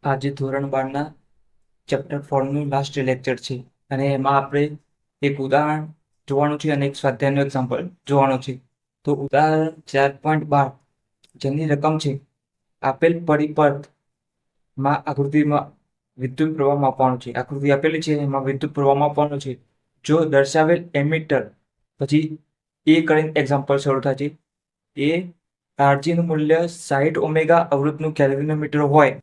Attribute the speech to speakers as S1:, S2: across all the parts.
S1: આજે ધોરણ 12ના chapter 4નું last lecture છે અને એમાં આપણે એક ઉદાહરણ જોવાનું છે અને એક સ્વાધ્યાયનું એક્ઝામ્પલ જોવાનું છે. તો ઉદાહરણ 4.12 જેની રકમ છે આપેલ પરિપથમાં આકૃતિમાં વિદ્યુત પ્રવાહ માપવાનો છે. આકૃતિ આપેલી છે એમાં વિદ્યુત પ્રવાહ માપવાનો છે. જો દર્શાવેલ એમીટર પછી એ કરીને એક્ઝામ્પલ શરૂ થાય છે. એ આરજીનું મૂલ્ય 60 ઓમેગા અવરોધનું કેલ્વિનોમીટર હોય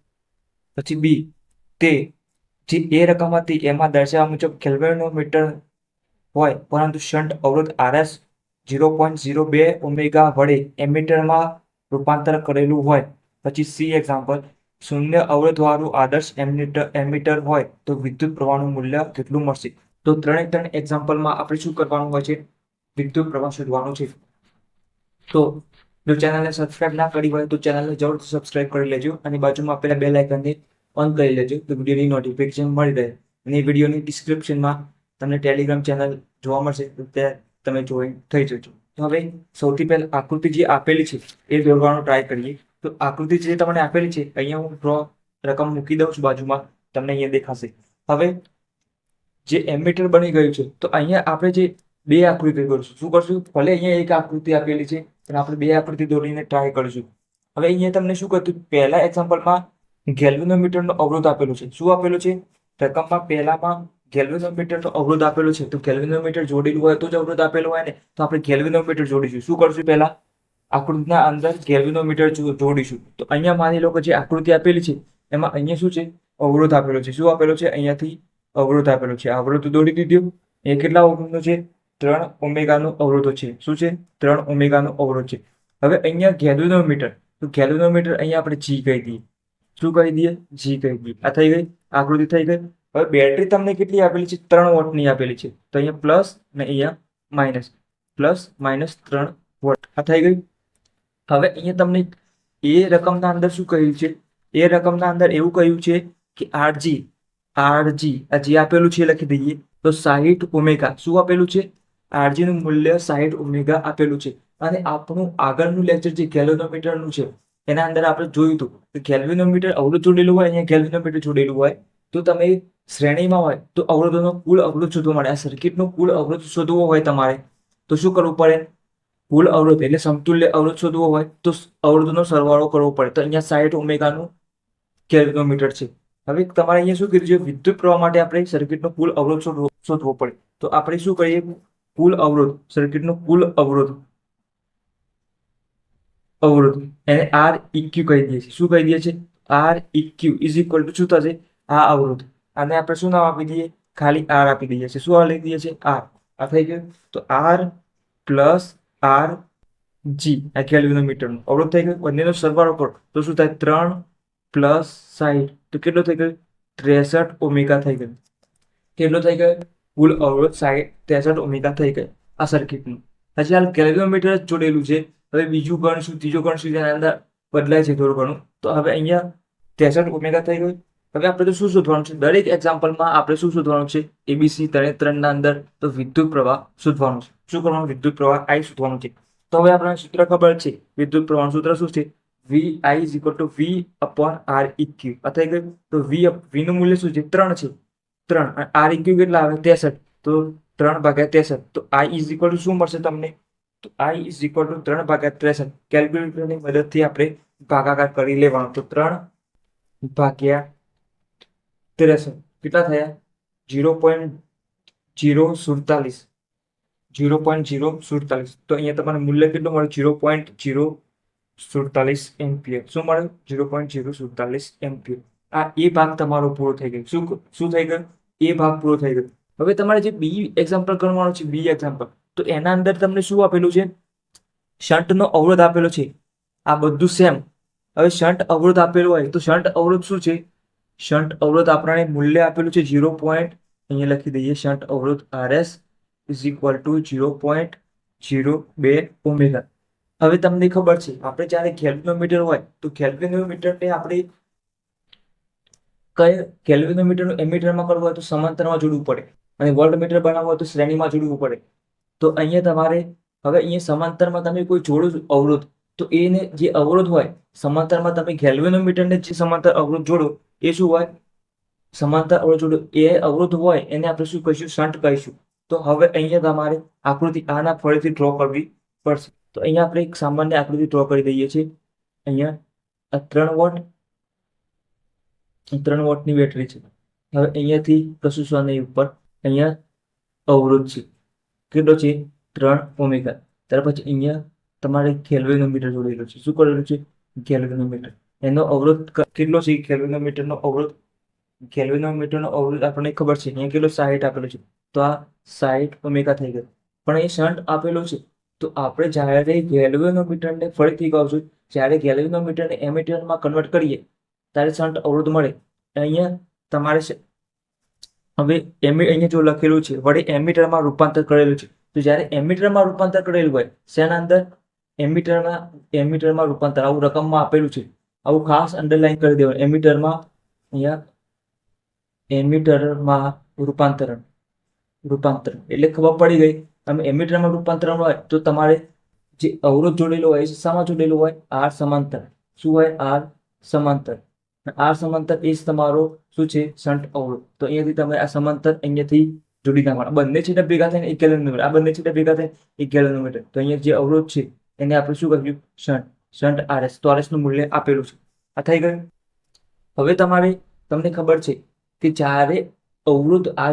S1: પછી બી તે જે એ રકમ હતી એમાં દર્શાવ્યા મુજબ કેલ્વિનોમીટર હોય પરંતુ શન્ટ અવરોધ આરએસ 0.02 ઓમેગા વડે એમીટરમાં રૂપાંતર કરેલું હોય. પછી સી એક્ઝામ્પલ શૂન્ય અવરોધવાળું આદર્શ એમીટર હોય તો વિદ્યુત પ્રવાહનું મૂલ્ય કેટલું મળશે. તો ત્રણ એક્ઝામ્પલમાં આપણે શું કરવાનું હોય છે, વિદ્યુત પ્રવાહ શોધવાનું છે. તો જો ચેનલને સબસ્ક્રાઇબ ના કરી હોય તો ચેનલને જરૂરથી સબસ્ક્રાઇબ કરી લેજો અને બાજુમાં આપેલા બેલ આઇકનને ઓન કરી લેજો તો વિડીયોની નોટિફિકેશન મળી રહે. અને વિડીયોની ડિસ્ક્રિપ્શનમાં તમને ટેલિગ્રામ ચેનલ જોવા મળશે તો ત્યાં તમે જોઈન થઈ જજો. તો હવે સૌથી પહેલા આકૃતિ જે આપેલી છે એ દોરવાનો ટ્રાય કરીએ. તો આકૃતિ જે તમને આપેલી છે અહીંયા હું ડ્રો રકમ મૂકી દઉં છું બાજુમાં, તમને અહીંયા દેખાશે. હવે જે એમીટર બની ગયું છે તો અહીંયા આપણે જે બે આકૃતિ દોરીશું. શું કરશું, ભલે અહીંયા એક આકૃતિ આપેલી છે પણ આપણે બે આકૃતિ દોરીને ટ્રાય કરીશું. હવે અહીંયા તમને શું કરતું, પહેલા એક્ઝામ્પલમાં ગેલ્વેનોમીટરનો અવરોધ આપેલો છે. શું આપેલું છે, રકમમાં પહેલામાં ગેલ્વેનોમીટરનો અવરોધ આપેલો છે. તો ગેલ્વેનોમીટર જોડેલું હોય તો જ અવરોધ આપેલો હોય ને, તો આપણે ગેલ્વેનોમીટર જોડીશું. શું કરશું, પહેલા આકૃતિના અંદર ગેલ્વેનોમીટર જોડીશું. તો અહીંયા માની લો કે જે આકૃતિ આપેલી છે એમાં અહીંયા શું છે, અવરોધ આપેલો છે. શું આપેલો છે, અહીંયાથી અવરોધ આપેલો છે. અવરોધ દોડી દીધું. એ કેટલા ઓહ્મનો છે, 3 ઓમેગાનો અવરોધ છે. શું છે, 3 ઓમેગાનો અવરોધ છે. હવે અહીંયા ગેલ્વેનોમીટર, તો ગેલ્વેનોમીટર અહીંયા આપણે જી કહી દઈએ. શું કહી દઈએ, જી કહી દઈએ. આ થઈ ગઈ આકૃતિ થઈ ગઈ. હવે બેટરી તમને કેટલી આપેલી છે, 3 વોટની આપેલી છે. તો અહીંયા પ્લસ અને અહીંયા માઇનસ, પ્લસ માઇનસ 3 વોટ. આ થઈ ગઈ. હવે અહીંયા તમને એ રકમના અંદર શું કહ્યું છે, એ રકમના અંદર એવું કહ્યું છે કે આરજી આ જે આપેલું છે એ લખી દઈએ. તો 60 ઓમેગા શું આપેલું છે, આરજી નું મૂલ્ય 60 ઓમેગા આપેલું છે. અને આપણું આગળનું લેક્ચર જે ગેલ્વેનોમીટરનું છે એના અંદર આપણે જોયું હતું કે ગેલ્વેનોમીટર અવરોધ જોડેલું હોય, અહીંયા ગેલ્વેનોમીટર જોડેલું હોય તો તમે શ્રેણીમાં હોય તો અવરોધોનો કુલ અવરોધ શોધવો મળે. આ સર્કિટનો કુલ અવરોધ શોધવો હોય તમારે તો શું કરવું પડે, કુલ અવરોધ એટલે સમતુલ્ય અવરોધ શોધવો હોય તો અવરોધનો સરવાળો કરવો પડે. તો અહીંયા 60 ઓમેગાનું ગેલ્વેનોમીટર છે. હવે તમારે અહીંયા શું કીધું છે, વિદ્યુત પ્રવાહ માટે આપણે સર્કિટનો કુલ અવરોધ શોધવો પડે. તો આપણે શું કરીએ, કુલ અવરોધ, સર્કિટનો કુલ અવરોધ એને આર ઇક્યુ કહી દઈએ છીએ. શું કહી દઈએ છીએ, R Q is equal to શું થશે, આ અવરોધ. આને આપણે શું નામ આપી દઈએ, ખાલી આર આપી દઈએ છીએ. શું લખી દઈએ છીએ, આર. આ થઈ ગયું. તો આર પ્લસ આર જી આ ગેલ્વેનોમીટરનો અવરોધ થઈ ગયો. બંનેનો સરવાળો કરો તો શું થાય, 3 પ્લસ 60 તો કેટલો થઈ ગયો, 63 ઓમેગા થઈ ગયો. કેટલો થઈ ગયો, કુલ અવરોધ 63 ઓમેગા થઈ ગયો આ સર્કિટનું. હજી હાલ ગેલ્વેનોમીટર જ જોડેલું છે. હવે બીજું ગણશું, ત્રીજું ગણશું, જેના અંદર બદલાય છે થોડું ઘણું. તો હવે અહીંયા 63 ઓમેગા થઈ ગયું. હવે આપણે તો શું શોધવાનું છે, દરેક એક્ઝામ્પલમાં આપણે શું શોધવાનું છે, એબીસી 3 અંદર તો વિદ્યુત પ્રવાહ શોધવાનું છે. શું કરવાનું, વિદ્યુત પ્રવાહ આઈ શોધવાનું છે. તો હવે આપણને સૂત્ર ખબર છે, વિદ્યુત પ્રવાહનું સૂત્ર શું છે, V I is equal to V upon R ઇક્યુ. આ થઈ ગયું. તો વી નું મૂલ્ય શું છે, 3 છે, 3 અને આર ઇક્યુ કેટલા આવે, 63. તો 3/63. તો આઈ ઇઝ ઇક્વલ ટુ શું મળશે તમને, તો આઈ ઇઝ ઇક્વલ ટુ 3/63. કેલ્ક્યુલેટરની મદદથી આપણે ભાગાકાર કરી લેવાનો. તો 3/63 કેટલા થયા, 0.047. 0.047. તો અહીંયા તમારે મૂલ્ય કેટલું મળે, 0.047 એમ્પિયર. શું મળે, 0.047 એમ્પિયર. આ એ ભાગ તમારો પૂરો થઈ ગયો. શું થઈ ગયો, એ ભાગ પૂરો થઈ ગયો. હવે તમારે જે બી એક્ઝામ્પલ ગણવાનું છે, બી એક્ઝામ્પલ, તો એના અંદર તમને શું આપેલું છે, શન્ટનો અવરોધ આપેલો છે. આ બધું સેમ. હવે શન્ટ અવરોધ આપેલો હોય તો શન્ટ અવરોધ શું છે, શન્ટ અવરોધ આપણને મૂલ્ય આપેલું છે 0. અહીંયા લખી દઈએ, શન્ટ અવરોધ RS is equal two 0.02 omega. હવે તમને ખબર છે આપણે જ્યારે ગેલ્વેનોમીટર હોય તો ગેલ્વેનોમીટરને આપણે કઈ ગેલ્વેનોમીટરનું એમીટરમાં કરવું હોય તો સમાંતરમાં જોડવું પડે અને વોલ્ટમીટર બનાવવું હોય તો શ્રેણીમાં જોડવું પડે. તો અહીંયા તમારે હવે અહીંયા સમાંતરમાં તમે કોઈ જોડો અવરોધ તો એને જે અવરોધ હોય સમાંતરમાં તમે ગેલ્વેનોમીટરને જે સમાંતર અવરોધ જોડો એ શું હોય? સમાંતર અવરોધ જોડે એ અવરોધ હોય એને આપણે શું કહીશું? શન્ટ કહીશું. તો હવે અહીંયા તમારે આકૃતિ આના ફરીથી ડ્રો કરવી પડશે. તો અહીંયા આપણે એક સામાન્ય આકૃતિ ડ્રો કરી દઈએ છીએ. અહીંયા આ 3 વોટની બેટરી છે. હવે અહીંયાથી કશું શું નહીં ઉપર અહીંયા અવરોધ છે. કેટલો છે? 3 ઓમેગા. ત્યાર પછી અહીંયા તમારે ગેલ્વેનોમીટર જોડેલું છે. શું કરેલું છે? ગેલ્વેનોમીટર. એનો અવરોધ કેટલો છે? ગેલ્વેનોમીટરનો અવરોધ આપણને ખબર છે અહીંયા કેટલો 60 આપેલો છે. તો આ 60 ઓમેગા થઈ ગયો. પણ એ શન્ટ આપેલો છે. તો આપણે જ્યારે ગેલ્વેનોમીટરને ફરીથી કહું છું, જ્યારે ગેલ્વેનોમીટરને એમીટરમાં કન્વર્ટ કરીએ ત્યારે શન્ટ અવરોધ મળે. અહીંયા તમારે હવે અહીંયા જો લખેલું છે વળી એમીટરમાં રૂપાંતર કરેલું છે. તો જ્યારે એમીટરમાં રૂપાંતર કરેલું હોય શેના અંદર? એમીટરમાં રૂપાંતર આવું રકમમાં આપેલું છે. આવું ખાસ અંડરલાઈન કરી દેવાનું. અહીંયા એમીટરમાં રૂપાંતર એટલે ખબર પડી ગઈ. તમે એમીટરમાં રૂપાંતરણ હોય તો તમારે જે અવરોધ જોડેલો હોય શામાં જોડેલો હોય? આર સમાંતર. શું હોય? આર સમાંતર. આર સમાંતર એ જ તમારો શું છે? શન્ટ અવરોધ. તો અહીંયાથી તમે આ સમાંતર અહીંયાથી જોડી નાખવાના. બંને છેડા ભેગા થઈને 1 ગેલ્વેનોમીટર. આ બંને છેડા ભેગા થઈને 1 ગેલ્વેનોમીટર. તો અહીંયા જે અવરોધ છે એને આપણે શું કહ્યું? Shunt RS. તો આરએસ નું મૂલ્ય આપેલું છે. આ થઈ ગયું. હવે તમને ખબર છે કે જ્યારે અવરોધ આ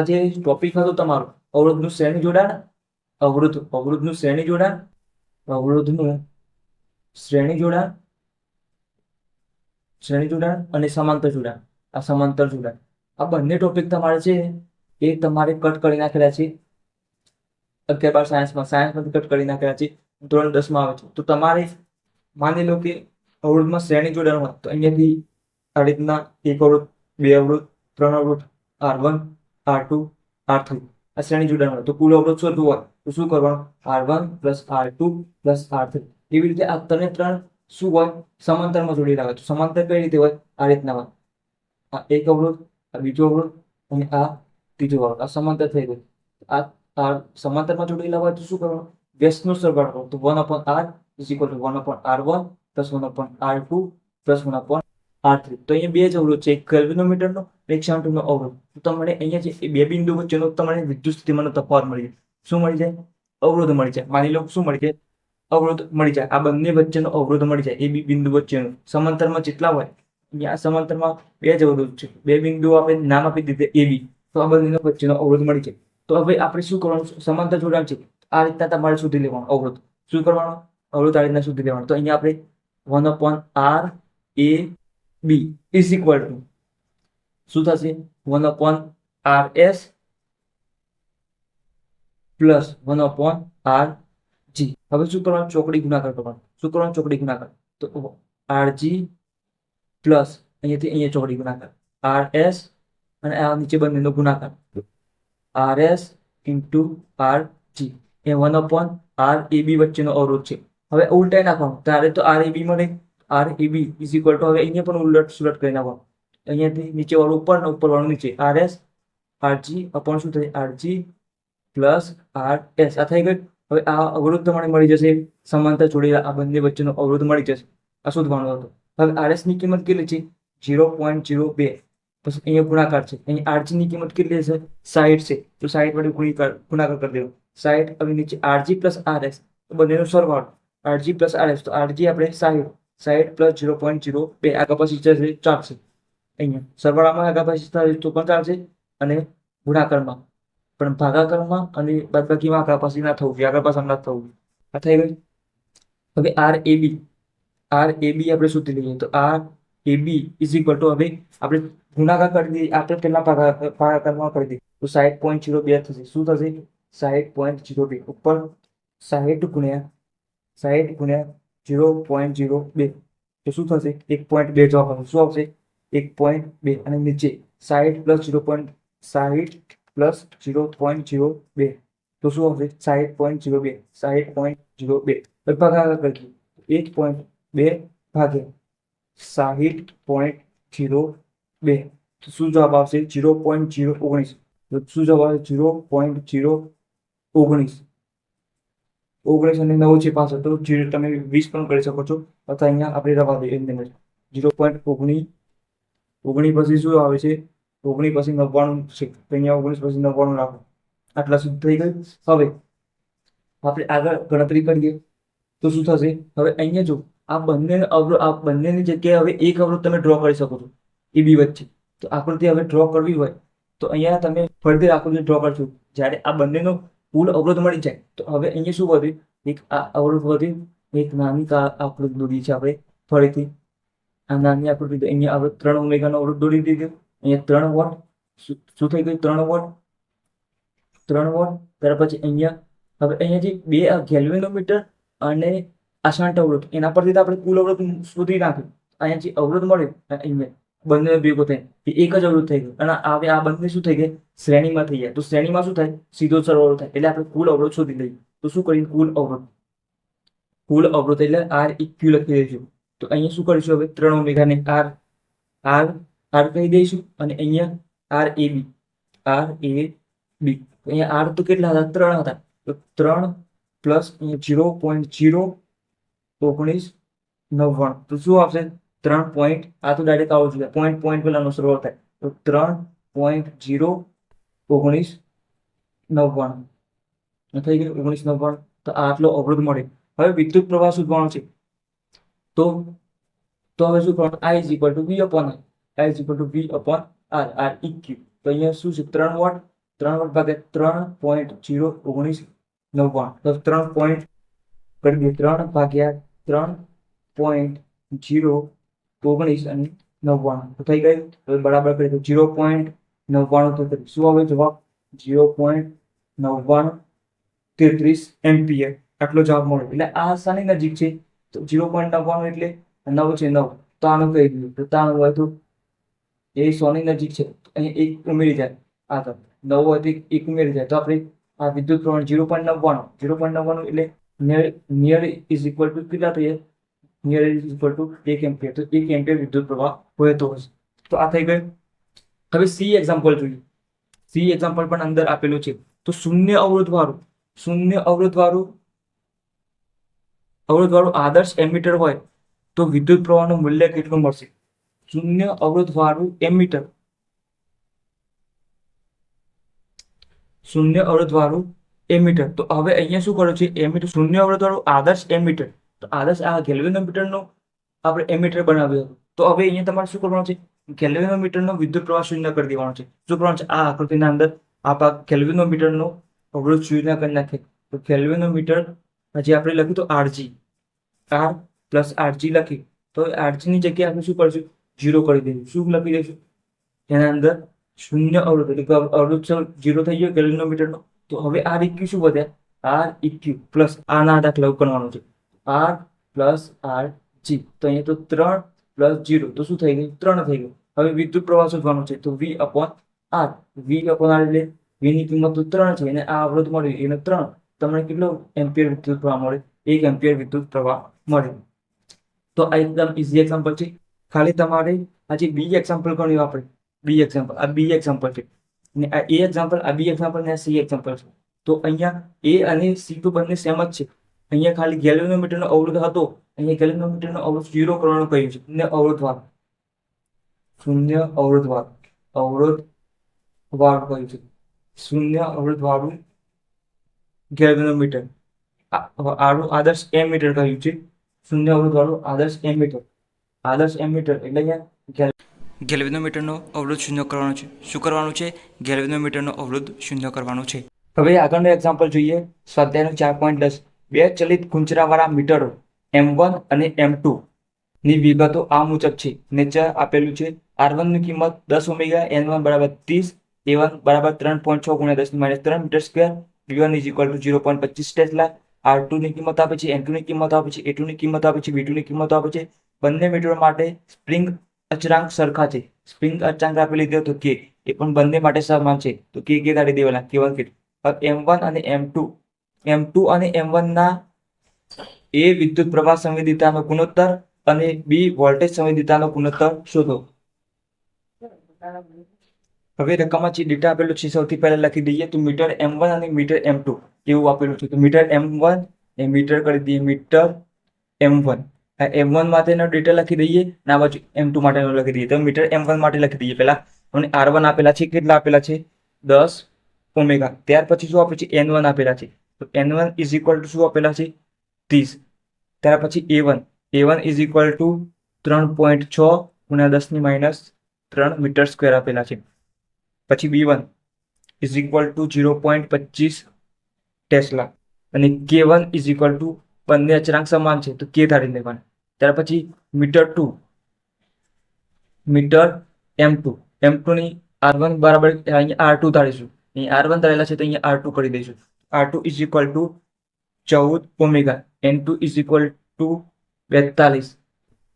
S1: જે ટોપિક હતો તમારો અવરોધનું શ્રેણી જોડાણ અને સમાંતર જોડાણ. આ સમાંતર જોડાણ આ બંને ટોપિક તમારે છે એ તમારે કટ કરી નાખેલા છે 11-12 સાયન્સમાંથી કટ કરી નાખેલા છે. ધોરણ 10 આવે છે. તો તમારે માની લો કે અવરોધમાં શ્રેણી જોડાણ હોય તો અહીંયાથી આ રીતના 1 અવરોધ, 2 અવરોધ, 3 અવરોધ, R1, R2, R3 આ શ્રેણી જોડાણ હોય. તો કુલ અવરોધ શોધવું હોય તો શું કરવાનું? R1 + R2 + R3. એવી રીતે આ 3 શું હોય? સમાંતરમાં જોડેલા હોય. તો સમાંતર કઈ રીતે હોય? આ રીતના હોય. આ 1 અવરોધ, આ બીજો અવરોધ અને આ ત્રીજો અવરોધ. આ સમાંતર થઈ ગયું. આ સમાંતરમાં જોડેલા હોય તો શું કરવાનું? વ્યસ્તનો સરવાળો કરો. તો 1/r = 1/r1 + 1/r2 + 1/r3. તો અહીંયા બે જ અવરોધ છે, એક ગેલ્વેનોમીટરનો અને એક શન્ટનો અવરોધ. તો તમને અહીંયા જે બે બિંદુ વચ્ચેનો તમને વિદ્યુત સ્થિતિમાનનો તફાવત મળી જાય. શું મળી જાય? અવરોધ મળી જાય. માની લો શું મળી જાય? અવરોધ મળી જાય. આ બંને વચ્ચેનો અવરોધ મળી જાય. એ બિંદુ વચ્ચેનો. સમાંતરમાં જેટલા હોય અહીંયા સમાંતરમાં બે જ અવરોધ છે. બે બિંદુઓ આપણે નામ આપી દીધે AB. તો આ બંને વચ્ચેનો અવરોધ મળી જાય. તો હવે આપણે શું કરવાનું? સમાંતર જોડાણ છે. આ રીતના તમારે શોધી લેવાનું અવરોધ. શું કરવાનું? અવરોધ આ રીતના શોધી લેવાનું. તો અહીંયા આપણે 1/RAB શું થશે? 1/RS + 1/RG. હવે શું કરવાનું? ચોકડી ગુણાકાર કરવાનો. શું કરવાનું? ચોકડી ગુણાકાર. તો RG પ્લસ અહીંયાથી અહીંયા ચોકડી ગુણાકાર RS અને આ નીચે બંનેનો ગુણાકાર RS × RG એ 1/RAB વચ્ચેનો અવરોધ છે. હવે ઉલટાઈ નાખવાનું. ત્યારે તો RAB મળે. RAB = હવે અહીંયા પણ ઉલટ સુલટ કરી નાખવાનું. અહીંયાથી નીચે વાળું ઉપર અને ઉપર વાળું નીચે. RS RG અપોન શું થાય? RG + RS. આ થઈ ગયું. હવે આ અવરોધ તમારે મળી જશે. સમાંતર જોડેલા આ બંને વચ્ચેનો અવરોધ મળી જશે. આ શોધવાનો હતો. હવે RS ની કિંમત કેટલી છે? 0.02. પછી અહીંયા ગુણાકાર છે. અહીંયા RG ની કિંમત કેટલી છે? 60 છે. તો 60 વડે ગુણાકાર કરી દેવાનો. 60. હવે નીચે RG + RS બંનેનો સરવાળો. RG + RS. તો RG આપણે 60 + 0.02 આ કેપેસિટર છે ચાલશે. અહીંયા સરવાળામાં આ કેપેસિટર તો પણ ચાલશે અને ગુણાકારમાં પણ ભાગાકારમાં અને બાદબાકીમાં આ કેપેસિટર ના થવું જોઈએ. આગળ પાછળ ના થવું જોઈએ. આ થઈ ગયું. હવે RAB આપણે શોધી લઈએ. તો RAB = હવે આપણે ગુણાકાર કરી દઈએ. આપણે પહેલા ભાગાકારમાં કરી દઈએ તો 60.02 થશે. શું થશે? 60.02 ઉપર 60 × 0.02 તો શું થશે? 1.2 જવાબ આવશે. શું આવશે? 1.2 અને નીચે 60 + 0.02 તો શું આવશે? 60.02. 60.02 ભાગાકાર કરીએ. 1.2 ભાગ્યા 60.02 તો શું જવાબ આવશે? 0.019. તો શું જવાબ આવશે? 0.019 અને 9 છે પાછળ તો તમે 20 પણ કરી શકો છો. અથવા અહીંયા આપણે રવા દઈએ 0.19 19 પછી શું આવે છે? 19 પછી 99 છે, તો અહીંયા 19 પછી 99 રાખો. આટલા સુધી થઈ ગયું. હવે આપણે આગળ ગણતરી કરીએ તો શું થશે? હવે અહીંયા જો આ બંનેની જગ્યાએ હવે એક અવરોધ તમે ડ્રો કરી શકો છો એ બી વચ્ચે. તો આકૃતિ હવે ડ્રો કરવી હોય તો અહીંયા તમે ફરીથી આકૃતિ ડ્રો કરશો. જ્યારે આ બંનેનો કુલ અવરોધ મળી જાય તો હવે અહીંયા શું વધે? એક આ અવરોધ વધે, એક નાની આકૃતિ દોરી છે આપણે ફરીથી. આ નાની આકૃતિ અહીંયા આપણે 3 ઓમેગાનો અવરોધ દોરી દીધો. અહીંયા 3 વોટ શું થઈ ગયું? 3 વોટ. ત્યાર પછી અહીંયા હવે અહીંયા જે બે ગેલ્વેનોમીટર અને આ શન્ટ અવરોધ એના પરથી આપણે કુલ અવરોધ શોધી નાખ્યું. અહીંયા જે અવરોધ મળે અહીંયા બંને ભેગો થાય એ એક જ અવરોધ થઈ ગયો. અને હવે આ બંને શું થઈ ગયા? શ્રેણીમાં થઈ ગયા. તો શ્રેણીમાં શું થાય? સીધો સરવાળો થાય. એટલે આપણે કુલ અવરોધ શોધી લઈએ. તો શું કરીએ? કુલ અવરોધ એટલે આર ઇક્યુ લખી દઈશું. તો અહીંયા શું કરીશું? હવે 3 ઓમેગાને આર કહી દઈશું અને અહીંયા આર એ બી. અહીંયા આર તો કેટલા હતા? 3 હતા. તો 3 પ્લસ 0.01999. તો શું આવશે? 3 પોઈન્ટ. આ તો ડાયરેક્ટ આવો જોઈએ. પોઈન્ટ પેલાનો સરવાળો થાય. તો 3.01999 થઈ ગયું. 1999. તો આટલો અવરોધ મળે. હવે વિદ્યુત પ્રવાહ શોધવાનો છે. તો હવે શું કરવાનું? I is equal to V upon R. R eq. તો અહીંયા શું છે? 3 વોટ. 3 વોટ ભાગ્યા 3.01999. તો 3 પોઈન્ટ કરી દઈએ. 3 ભાગ્યા 3.019 અને 99 તો થઈ ગયું. હવે બરાબર કરી દો. 0.99 તો શું આવે જવાબ? 0.9933 એમ્પિયર. આટલો જવાબ મળે. એટલે આ શાની નજીક છે? તો 0.99 એટલે 9 છે. 9 તો આનું કહી દીધું. તો તાનું હોય તો એ 100 ની નજીક છે. અહીંયા એક ઉમેરી જાય. આ તો 9 હોય તો એક ઉમેરી જાય. તો આપણે આ વિદ્યુત પ્રવાહ 0.99 એટલે નિયર ઇઝ ઇક્વલ ટુ કેટલા થઈએ? Near is equal two 1 ampere. તો 1 એમ્પિયર વિદ્યુત પ્રવાહ વહેતો હશે. તો આ થઈ ગયું. હવે સી એક્ઝામ્પલ જોઈએ. સી એક્ઝામ્પલ પણ અંદર આપેલું છે. તો શૂન્ય અવરોધ વાળું આદર્શ એમીટર હોય તો વિદ્યુત પ્રવાહનું મૂલ્ય કેટલું મળશે? શૂન્ય અવરોધ વાળું એમીટર. તો હવે અહીંયા શું કર્યું છે? એમીટર શૂન્ય અવરોધ વાળું આદર્શ એમીટર. તો આદર્શ આ ગેલ્વેનોમીટરનો આપણે એમીટર બનાવ્યું હતું. તો હવે અહીંયા તમારે શું કરવાનું છે? ગેલ્વેનોમીટરનો વિદ્યુત પ્રવાહ શૂન્ય કરી દેવાનો છે. શું કરવાનું છે? આ આકૃતિના અંદર આ ગેલ્વેનોમીટરનો અવરોધ શૂન્ય કરી નાખે. તો ગેલ્વેનોમીટર હજી આપણે લખ્યું તો આરજી. આર પ્લસ આરજી લખી. તો આરજી ની જગ્યાએ આપણે શું કરીશું? 0 કરી દઈશું. શું લખી દઈશું? એના અંદર શૂન્ય અવરોધ એટલે અવરોધ 0 થઈ ગયો ગેલ્વેનોમીટરનો. તો હવે આર ઇક્યુ શું વધ્યા? આર ઇક્યુ પ્લસ આના દાખલા કરવાનો છે. R plus R G. તો અહીંયા તો 3 પ્લસ 0 તો શું થઈ ગયું? 3 થઈ ગયું. હવે વિદ્યુત પ્રવાહ શોધવાનો છે. તો V અપોન આર. એટલે V ની કિંમત તો 3 છે અને આ અવરોધ મળ્યો એને 3. તમને કેટલો એમ્પિયર વિદ્યુત પ્રવાહ મળે? 1 એમ્પિયર વિદ્યુત પ્રવાહ મળે. તો આ એકદમ ઇઝી એક્ઝામ્પલ છે. ખાલી તમારે આજે બી એક્ઝામ્પલ ગણ્યું આપણે. બી એક્ઝામ્પલ આ બી એક્ઝામ્પલ છે અને આ એ એક્ઝામ્પલ, આ બી એક્ઝામ્પલ ને આ સી એક્ઝામ્પલ છે. તો અહીંયા એ અને સી તો બંને સેમ જ છે. અહીંયા ખાલી ગેલ્વેનોમીટરનો અવરોધ હતો. અહીંયા ગેલ્વેનોમીટરનો અવરોધ 0 કરવાનું કહ્યું છે. શૂન્ય અવરોધ વાળું કહ્યું છે. શૂન્ય અવરોધ વાળું ગેલ્વેનોમીટર આદર્શ એમીટર કહ્યું છે. શૂન્ય અવરોધ વાળું આદર્શ એમીટર એટલે અહીંયા ગેલ્વેનોમીટરનો અવરોધ શૂન્ય કરવાનો છે. શું કરવાનું છે? ગેલ્વેનોમીટરનો અવરોધ શૂન્ય કરવાનો છે. હવે આગળનું એક્ઝામ્પલ જોઈએ. સ્વાધ્યાયનું 4.10. બે ચલિત ગુંચરાવાળા મીટરો M1 અને M2 ની વિગતો આ મુજબ છે. નીચે આપેલું છે. R1 ની કિંમત 10 ઓમેગા, N1 બરાબર 30, A1 બરાબર 3.6 ગુણ્યા 10 - 3 metre square, B1 is equal to 0.25 tesla. R2 ની કિંમત આપે છે, N2 ની કિંમત આપે છે, A2 ની કિંમત આપે છે, B2 ની કિંમત આપે છે. બંને મીટરો માટે સ્પ્રિંગ અચળાંક સરખા છે. સ્પ્રિંગ અચળાંક આપેલી દે તો K, એ પણ બંને માટે સમાન છે. તો K કાઢી દેવાના. K1 K2. M1 અને M2 અને M1 ના A વિદ્યુત પ્રવાહ સંવેદિતાનો ગુણોત્તર અને B વોલ્ટેજ સંવેદિતાનો ગુણોત્તર શોધો. હવે રકમમાં જે ડેટા આપેલો છે સૌથી પહેલા લખી દઈએ. તો મીટર M1 અને મીટર M2 એવું આપેલું છે. તો મીટર M1 એ મીટર કરી દઈએ મીટર M1. M1 માટેનો ડેટા લખી દઈએ અને આ બાજુ M2 માટેનો લખી દઈએ. તો મીટર M1 માટે લખી દઈએ પહેલા. અને R1 આપેલા છે, કેટલા આપેલા છે? 10 ઓમેગા. ત્યાર પછી શું આપેલું છે? N1 આપેલા છે. તો N1 ઇઝ ઇક્વલ ટુ શું આપેલા છે? 30. ત્યાર પછી A1 ઇઝ ઇક્વલ ટુ 3.6 ગુણ્યા 10⁻³ મીટર સ્ક્વેર આપેલા છે. પછી B1 is equal to 0.25 tesla. અને K1 ઇઝ ઇક્વલ ટુ, બંને અચળાંક સમાન છે તો K ધારી લેવાના. ત્યાર પછી મીટર M2 ની R1 બરાબર અહીંયા R2 ધારીશું. અહીંયા R1 ધારેલા છે તો અહીંયા R2 કરી દઈશું. R2 is equal two 14 omega. N2 is equal two 42.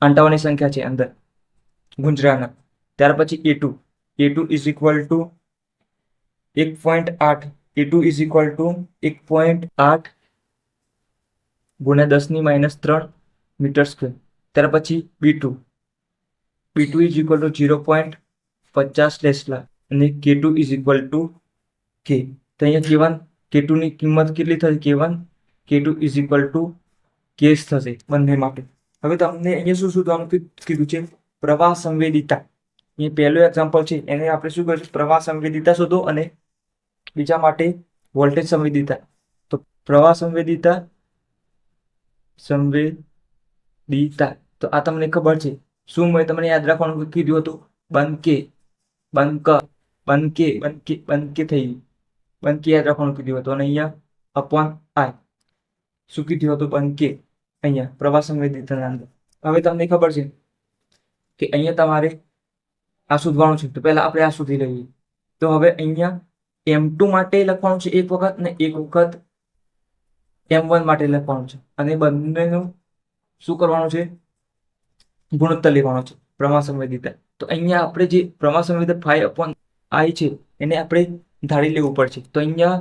S1: આંટાઓની સંખ્યા છે અંદર ગુંજરાના. ત્યાર પછી A2 is equal two 1.8. A2 is equal two 1.8 ગુણ્યા 10⁻³ મીટર સ્ક્વેર. ત્યાર પછી B2 is equal two 0.50 tesla. અને K2 is equal two K. તો અહીંયા K2 ની કિંમત કેટલી થશે? K2 is equal two K થશે બંને માટે. હવે તમને અહીંયા શું શોધવાનું કીધું છે? પ્રવાહ સંવેદિતા. એ પહેલું એક્ઝામ્પલ છે, એને આપણે શું કરીશું? પ્રવાહ સંવેદિતા શોધો. અને બીજા માટે વોલ્ટેજ સંવેદિતા. તો પ્રવાહ સંવેદિતા તો આ તમને ખબર છે. શું મેં તમને યાદ રાખવાનું કીધું હતું? બંધ કે થઈ ગયું. બંધ કે યાદ રાખવાનું કીધું હતું. અને અહીંયા અપોન I શું કીધું હતું? બંધ કે. અહીંયા પ્રવાહ સંવેદિતાના અંદર. હવે તમને ખબર છે કે અહીંયા તમારે આ શોધવાનું છે. તો પહેલા આપણે આ શોધી લઈએ. તો હવે અહીંયા M2 માટે લખવાનું છે એક વખત, ને એક વખત M1 માટે લખવાનું છે. અને બંનેનું શું કરવાનું છે? ગુણોત્તર લેવાનો છે પ્રવાહ સંવેદિતા. તો અહીંયા આપણે જે પ્રવાહ સંવેદિતા 5/I છે એને આપણે ધારી લેવું પડશે. તો અહીંયા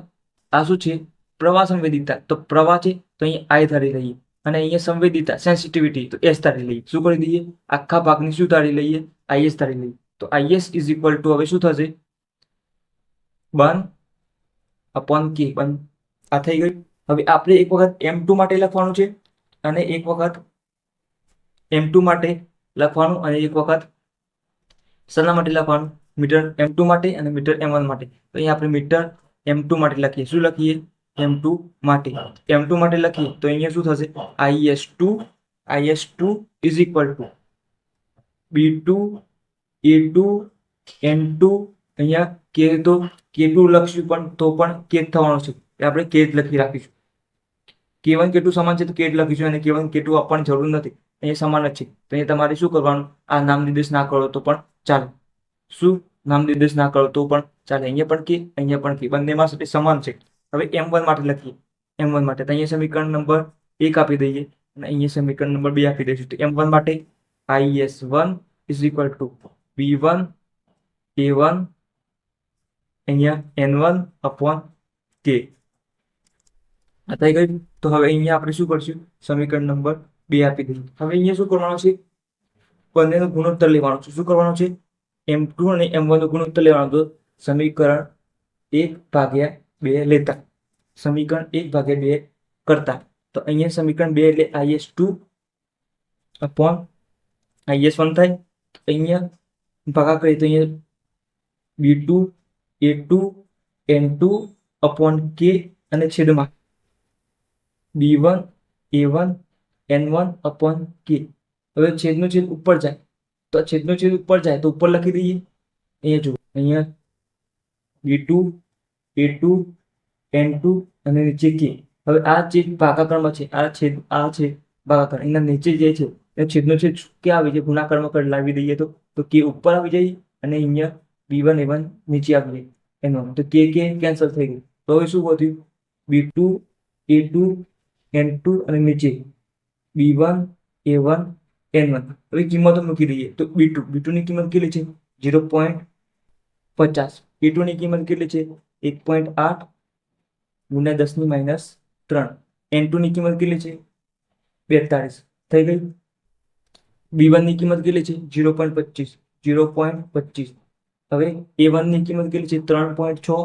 S1: આ શું છે? પ્રવાહ સંવેદિતા. તો પ્રવાહ છે તો અહીંયા I ધારી લઈએ. અને અહીંયા સંવેદિતા સેન્સિટિવિટી તો S ધારી લઈએ. શું કરી દઈએ? આખા ભાગની શું ધારી લઈએ? IS ધારી લઈએ. તો IS ઇઝ ઇક્વલ ટુ હવે શું થશે? 1/K. આ થઈ ગયું. હવે આપણે એક વખત M2 માટે લખવાનું છે, અને એક વખત M2 માટે લખવાનું, અને એક વખત શેના માટે લખવાનું? મીટર M2 માટે અને મીટર M1 માટે. તો અહીંયા આપણે મીટર M2 માટે લખીએ. શું લખીએ? M2 માટે. M2 માટે લખીએ તો અહીંયા શું થશે? IS2 is equal two B2 A2 N2. અહીંયા K2 લખશું પણ તો પણ K થવાનું છે. આપણે K જ લખી રાખીશું. K1 K2 સમાન છે તો K જ લખીશું. અને K1 K2 આપવાની જરૂર નથી, અહીંયા સમાન જ છે. તો અહીંયા તમારે શું કરવાનું? આ નામ નિર્દેશ ના કરો તો પણ ચાલે. શું નામ નિર્દેશ ના કરો તો પણ ચાલે. અહીંયા પણ K, અહીંયા પણ K, બંનેમાં સમાન છે. હવે M1 માટે લખીએ. M1 માટે તો અહીંયા સમીકરણ નંબર 1 આપી દઈએ, અને અહીંયા સમીકરણ નંબર 2 આપી દઈશું. તો M1 માટે IS1 is equal two B1 A1 અહીંયા N1/K. આ થઈ ગયું. તો હવે અહીંયા આપણે શું કરશું? સમીકરણ નંબર 2 આપી દઈએ. હવે અહીંયા શું કરવાનું છે? બંનેનો ગુણોત્તર લેવાનો છે. શું કરવાનું છે? M2 અને M1 નો ગુણોત્તર લેવાનો. તો સમીકરણ 1/2 લેતા, સમીકરણ 1/2 કરતા. તો અહીંયા સમીકરણ 2 એટલે IS2/IS1 થાય. તો અહીંયા ભાગા કરીએ તો અહીંયા B2 A2 N2/K અને છેદમાં B1 A1 N1/K. હવે છેદનો છેદ ઉપર જાય તો છેદનો છેદ ઉપર જાય તો ઉપર લખી દઈએ. અહીંયા જુઓ, અહીંયા B2 A2 N2 અને નીચે K. હવે આ છેદ ભાગાકારમાં છે, આ છે ભાગાકાર. એના નીચે જે છે એ છેદનો છેદ ક્યાં આવી જાય? ગુણાકારમાં લાવી દઈએ તો K ઉપર આવી જાય, અને અહીંયા B1 A1 નીચે આવી જાય N1. તો K કેન્સલ થઈ ગયું. તો હવે શું વધ્યું? B2 A2 N2 અને નીચે B1 A1 N1. હવે કિંમતો મૂકી દઈએ. તો B2 ની કિંમત કેટલી છે? 0.50. A2 ની કિંમત કેટલી છે? 1.8 ગુણ્યા 10⁻³ N2 ની કિંમત કેટલી છે? 42. થઈ ગઈ. B1 ની કિંમત કેટલી છે? 0.25. હવે A1 ની કિંમત કેટલી છે? 3.6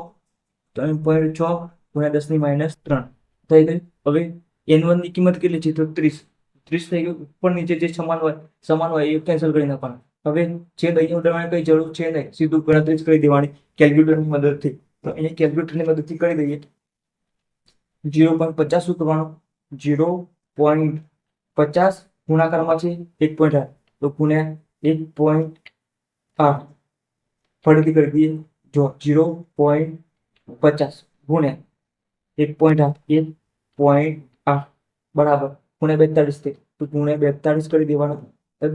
S1: ગુણ્યા 10⁻³ થઈ ગઈ. હવે N1 ની કિંમત કેટલી છે? તો 30. 30 થઈ ગયું. ઉપર નીચે જે સમાન હોય એ કેન્સલ કરી નાખવાના. હવે છેદ અહીંયા ઉડાડવાની કઈ જરૂર છે નહીં, સીધું ગણતરી જ કરી દેવાની કેલ્ક્યુલેટરની મદદથી. તો અહીંયા કેલ્ક્યુલેટરની મદદથી કરી દઈએ. 0.50 શું કરવાનું? 0.50 ગુણાકારમાં છે 1.8, તો ગુણ્યા 1.8 ફરીથી કરી દઈએ. જો 0.50 ગુણ્યા 1.8 બરાબર ગુણ્યા 42 થઈ, તો ગુણ્યા 42 કરી દેવાનું.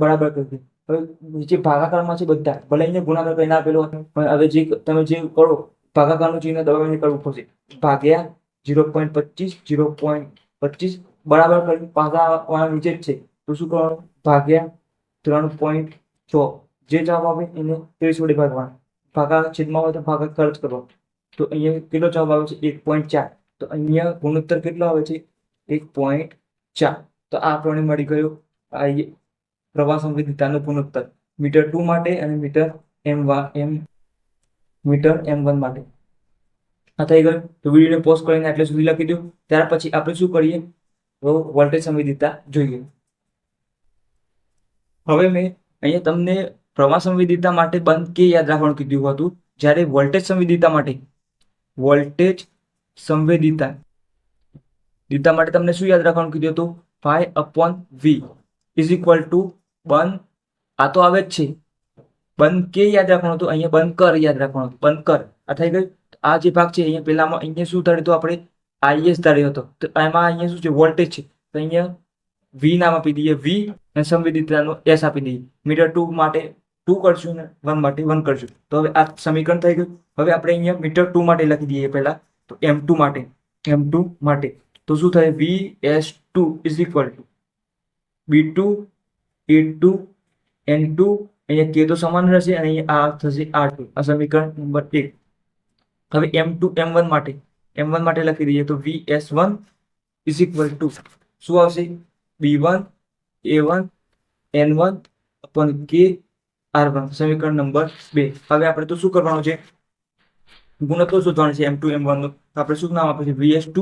S1: બરાબર કરી દે. હવે નીચે ભાગાકારમાં છે બધા, ભલે અહીંયા ગુણાકાર કરીને આપેલો હોય, હવે જે તમે જે કરો ભાગાકારનું ચિહ્ન દબાવીને કરવું પડશે. ભાગ્યા 0.25 બરાબર કરી પાસાવાળા નીચે જ છે, તો શું કરવાનું? ભાગ્યા 3.6. જે જવાબ આવે એને 30 વડે ભાગવાનો. ભાગા છેદમાં હોય તો ભાગાકાર જ કરવાનો. તો અહીંયા કેટલો જવાબ આવે છે? 1.4. તો અહીંયા ગુણોત્તર કેટલો આવે છે? 1.4. તો આ આપણને મળી ગયો આ પ્રવાહ સંવેદિતાનો ગુણોત્તર મીટર 2 માટે અને મીટર m1 માટે. આ થઈ ગયું. તો વિડીયોને પોઝ કરીને એટલે સુધી લખી દો. ત્યાર પછી આપણે શું કરીએ? તો વોલ્ટેજ સંવેદિતા જોઈએ. હવે મેં અહીંયા તમને પ્રવાહ સંવેદિતા માટે બંધ કે યાદ રાખવાનું કીધું હતું, જ્યારે વોલ્ટેજ સંવેદિતા માટે તમને શું યાદ રાખવાનું કીધું હતું? phi/v ઇઝ ઇક્વલ ટુ બંધ. આ તો આવે જ છે. બંધ કે યાદ રાખવાનું હતું, અહીંયા બંધ કર યાદ રાખવાનું હતું. બંધ કર આ થઈ ગયું. આ જે ભાગ છે અહીંયા પેલામાં અહીંયા શું ધાર્યું હતું આપણે? IS ધાર્યો હતો. તો એમાં અહીંયા શું છે? વોલ્ટેજ છે. તો અહીંયા V નામ આપી દઈએ, V અને સંવેદિતાનો S આપી દઈએ. મીટર 2 માટે 2 કરશું ને 1 માટે 1 કરશું. તો હવે આ સમીકરણ થઈ ગયું. હવે આપણે અહીંયા મીટર 2 માટે લખી દઈએ પહેલા. તો M2 માટે તો શું થાય? VS2 is equal two B2 A2 N2. અહીંયા K તો સમાન રહેશે અને અહીંયા આ થશે R2. આ સમીકરણ નંબર 1. હવે M2 M1 માટે લખી દઈએ. તો VS1 ઇઝ ઇક્વલ ટુ શું આવશે? B1 A1 N1 upon K R1. સમીકરણ નંબર 2. હવે આપણે તો શું કરવાનું છે? ગુણોત્તર શોધવાનું છે M2 M1 નો. તો આપણે શું નામ આપીશું? VS2.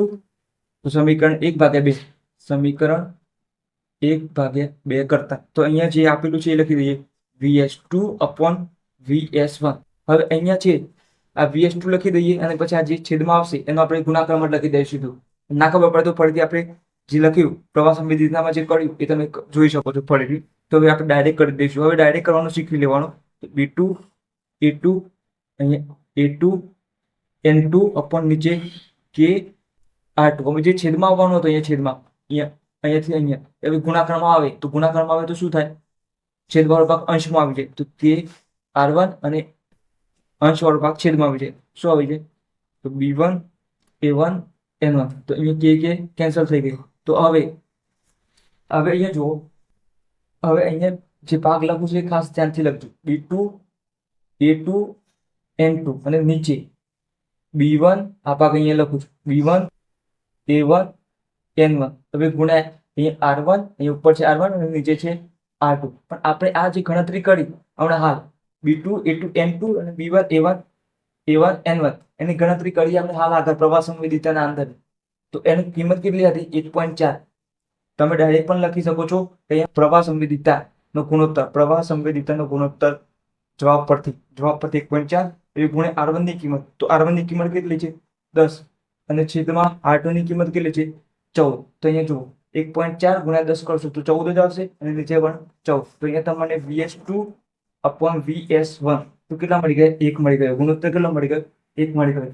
S1: તો સમીકરણ 1/2. સમીકરણ 1/2 કરતા તો અહીંયા જે આપેલું છે એ લખી દઈએ. VS2 upon VS1. હવે અહીંયા છે આ VS2 લખી દઈએ અને પછી આ જે છેદમાં આવશે એનો આપણે ગુણાકારમાં લખી દઈશું. ના ખબર પડે તો ફરીથી આપણે જે લખ્યું પ્રવાહ સંવેદિતામાં જે કર્યું એ તમે જોઈ શકો છો ફરીથી. તો હવે આપણે ડાયરેક્ટ કરી દઈશું. હવે ડાયરેક્ટ કરવાનું શીખી લેવાનું. B2 A2 અહીંયા A2 N2 upon નીચે K R2. હવે જે છેદમાં આવવાનું હતું અહીંયા છેદમાં અહીંયાથી અહીંયા હવે ગુણાકારમાં આવે તો શું થાય? છેદવાળો ભાગ અંશમાં આવી જાય. તો K R1 અને અંશવાળો ભાગ છેદમાં આવી જાય. શું આવી જાય? તો B1 A1 N1. તો અહીંયા K કેન્સલ થઈ ગઈ. તો હવે અહીંયા જુઓ. હવે અહીંયા જે ભાગ લખું છે ખાસ ધ્યાનથી લખજો. B2 A2 N2 અને નીચે B1 આ ભાગ અહીંયા લખું છું. B1 A1 N1. હવે ગુણ્યા અહીંયા R1, અહીંયા ઉપર છે R1 અને નીચે છે R2. પણ આપણે આ જે ગણતરી કરી હમણાં હાલ B2 A2 N2 અને B1 A1 N1 એની ગણતરી કરી આપણે હાલ આગળ પ્રવાહ સંવેદિતાના અંદર. તો એની કિંમત કેટલી હતી? 1.4. તમે ડાયરેક્ટ પણ લખી શકો છો કે અહીંયા પ્રવાહ સંવેદિતાનો ગુણોત્તર જવાબ પરથી 1.4 એ ગુણ્યા R1 ની કિંમત. તો R1 ની કિંમત કેટલી છે? 10 અને છેદમાં R2 ની કિંમત કેટલી છે? 14. તો અહીંયા જુઓ 1.4 ગુણ્યા 10 કરશો તો 14 જ આવશે અને નીચે પણ 14. તો અહીંયા તમને VS2 upon VS1 તો કેટલા મળી ગયા? 1 મળી ગયો. ગુણોત્તર કેટલો મળી ગયો? 1 મળી ગયો.